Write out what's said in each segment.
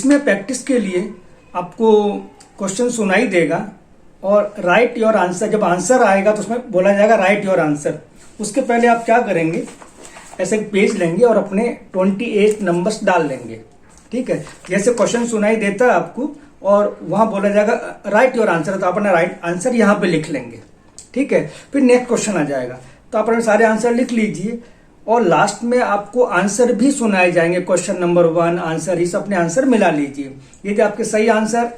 इसमें प्रैक्टिस के लिए आपको क्वेश्चन सुनाई देगा और राइट योर आंसर, जब आंसर आएगा तो उसमें बोला जाएगा राइट योर आंसर। उसके पहले आप क्या करेंगे, ऐसे एक पेज लेंगे और अपने 28 नंबर्स डाल लेंगे। ठीक है, जैसे क्वेश्चन सुनाई देता है आपको और वहां बोला जाएगा राइट योर आंसर, तो अपना राइट आंसर यहां पे लिख लेंगे। ठीक है, फिर नेक्स्ट क्वेश्चन आ जाएगा तो आप अपने सारे आंसर लिख लीजिए और लास्ट में आपको आंसर भी सुनाए जाएंगे। क्वेश्चन नंबर 1 आंसर, इस अपने आंसर मिला लीजिए। यदि आपके सही आंसर,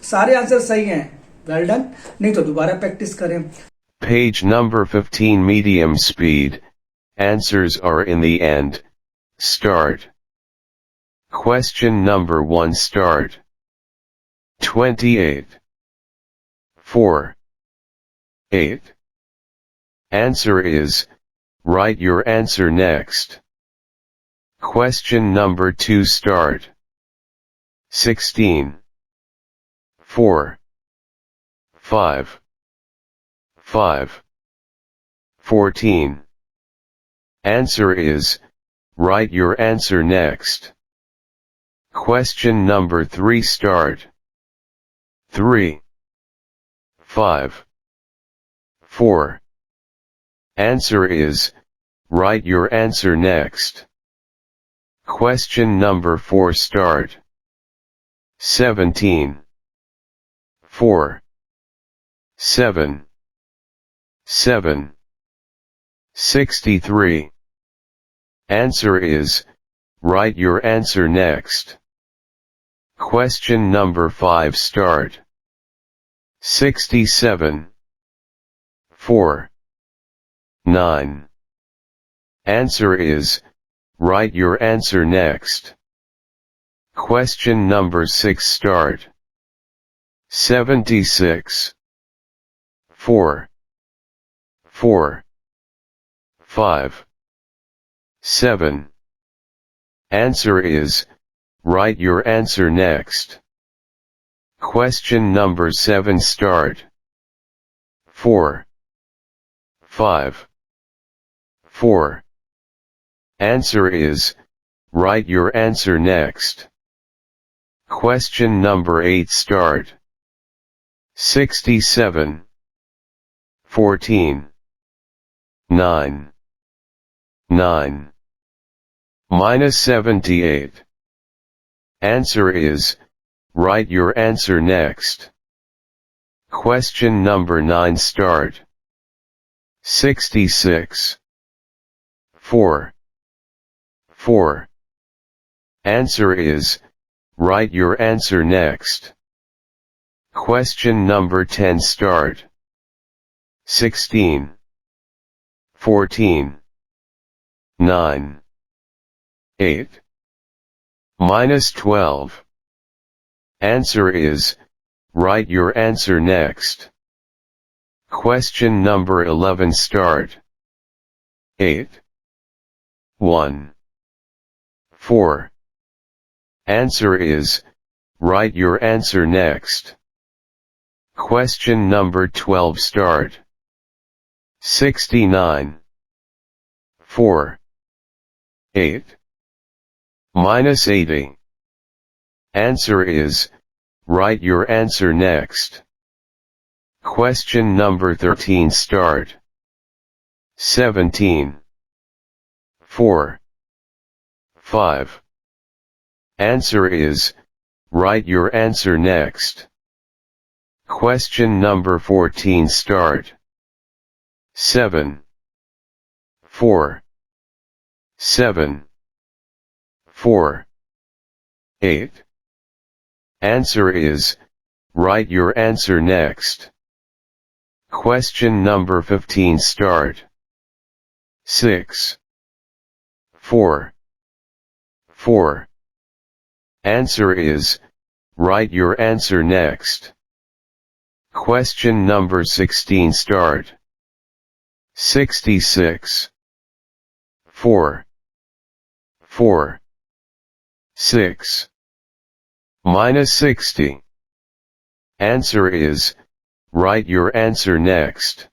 सारे आंसर सही हैं, वेल डन, नहीं तो दोबारा प्रैक्टिस करें। Page number 15 medium speed, answers are in the end, start. Question number 1 start. 28. 4. 8. Answer is, write your answer next. Question number 2 start. 16. 4. 5. 5. 14. Answer is, write your answer next. Question number 3 start. 3. 5. 4. Answer is, write your answer next. Question number 4 start. 17. 4. 7. 7. 63. Answer is, write your answer next. Question number 5 start. 67. 4. 9. Answer is, write your answer next. Question number 6 start. 76. 4. 4. 5. 7. Answer is, write your answer next. Question number 7 start. 4. 5. 4. Answer is, write your answer next. Question number 8 start. 67. 14. 9. 9. Minus 78. Answer is, write your answer next. Question number 9 start. 66. 4. 4. Answer is, write your answer next. Question number 10 start. 16. 14. 9. 8. Minus 12. Answer is, write your answer next. Question number 11 start. 8. 1. 4. Answer is, write your answer next. Question number 12 start. 69. 4. 8. Minus 80. Answer is, write your answer next. Question number 13 start. 17. 4. 5. Answer is, write your answer next. Question number 14 start. 7. 4. 7. 4. 8. Answer is, write your answer next. Question number 15 start. 6. 4. 4. Answer is, write your answer next. Question number 16 start. 66. 4. 4. 6. Minus 60. Answer is, write your answer next.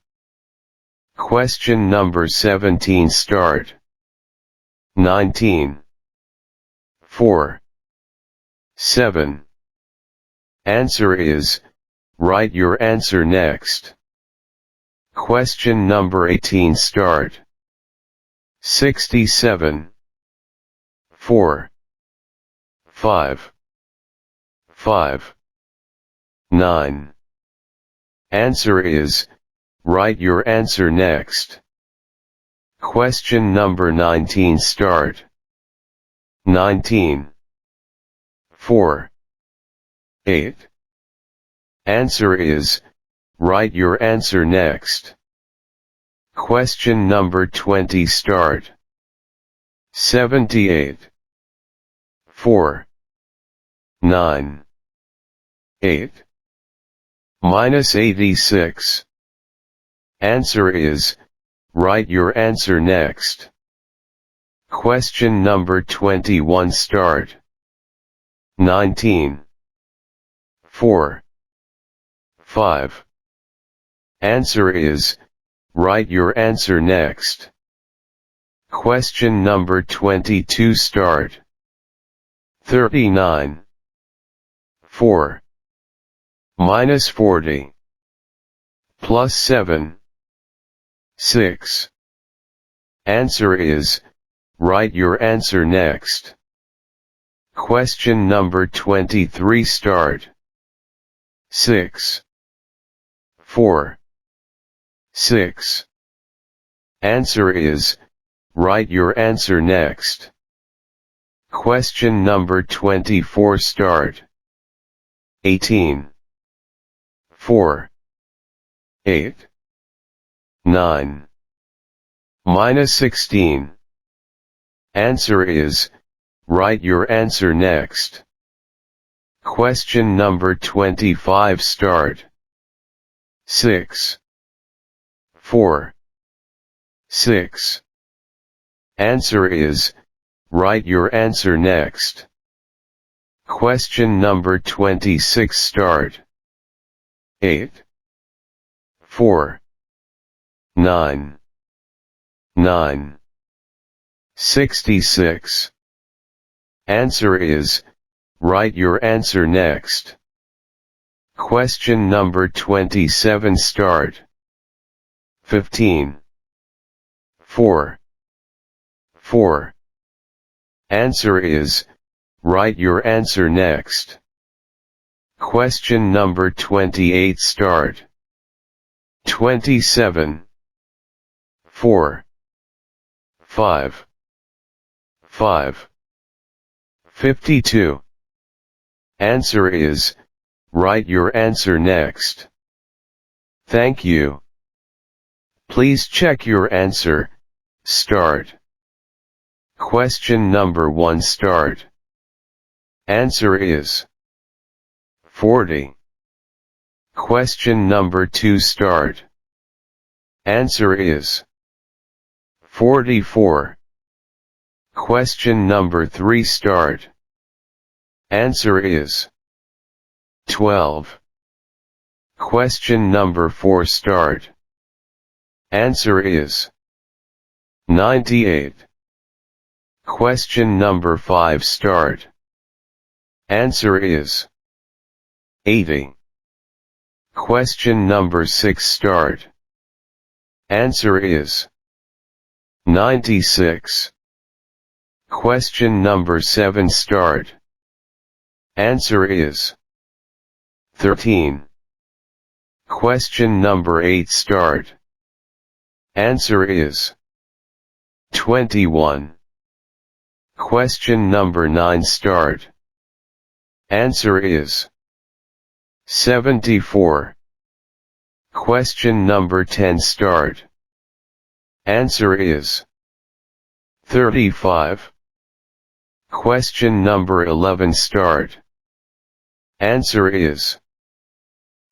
Question number 17 start. 19. 4. 7. Answer is, write your answer next. Question number 18 start. 67. 4. 5. 5. 9. Answer is, write your answer next. Question number 19 start. 19. 4. 8. Answer is, write your answer next. Question number 20 start. 78. 4. 9. 8. Minus 86. Answer is, write your answer next. Question number 21 start. 19. 4. 5. Answer is, write your answer next. Question number 22 start. 39. 4. Minus 40. Plus 7. 6. Answer is, write your answer next. Question number 23 start. 6. 4. 6. Answer is, write your answer next. Question number 24 start. 18. 4. 8. 9. Minus 16. Answer is, write your answer next. Question number 25 start. 6. 4. 6. Answer is, write your answer next. Question number 26 start. 8. 4. 9. 9. 66. Answer is, write your answer next. Question number 27 start. 15. 4. 4. Answer is, write your answer next. Question number 28 start. 27. 4. 5. 5. 52. Answer is, write your answer next. Thank you. Please check your answer. Start. Question number 1 start. Answer is 40. Question number 2 start. Answer is 44. Question number 3 start. Answer is 12. Question number 4 start. Answer is 98. Question number 5 start. Answer is 80. Question number 6 start. Answer is 96. Question number 7 start. Answer is 13. Question number 8 start. Answer is 21. Question number 9 start. Answer is 74. Question number 10 start. Answer is 35. Question number 11 start. Answer is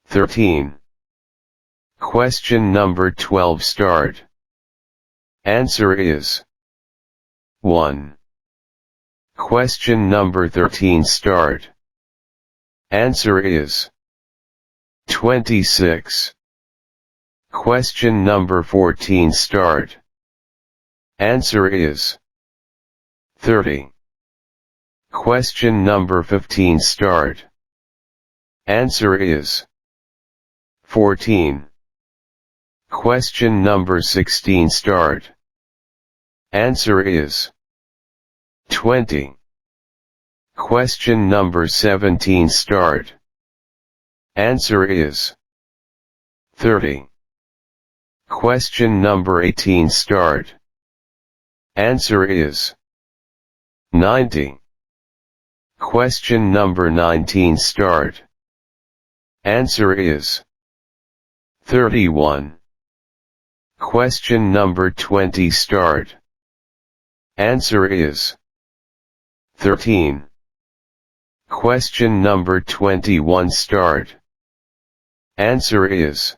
13. Question number 12 start. Answer is 1. Question number 13 start. Answer is 26. Question number 14 start. Answer is 30. Question number 15 start. Answer is 14. Question number 16 start. Answer is 20. Question number 17 start. Answer is 30. Question number 18 start. Answer is 90. Question number 19 start. Answer is 31. Question number 20 start. Answer is 13. Question number 21 start. Answer is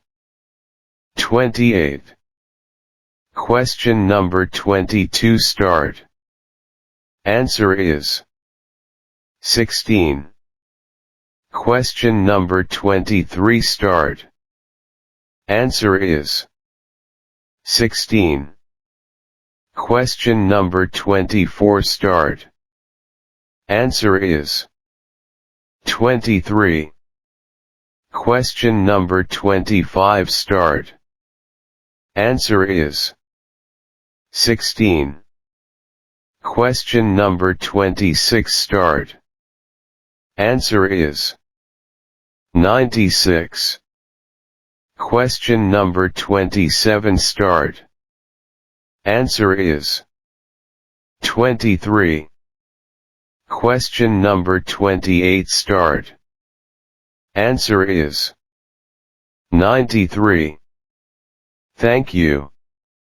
28. Question number 22 start. Answer is 16. Question number 23 start. Answer is 16. Question number 24 start. Answer is 23. Question number 25 start. Answer is 16. Question number 26 start. Answer is 96. Question number 27 start. Answer is 23. Question number 28 start. Answer is 93. Thank you.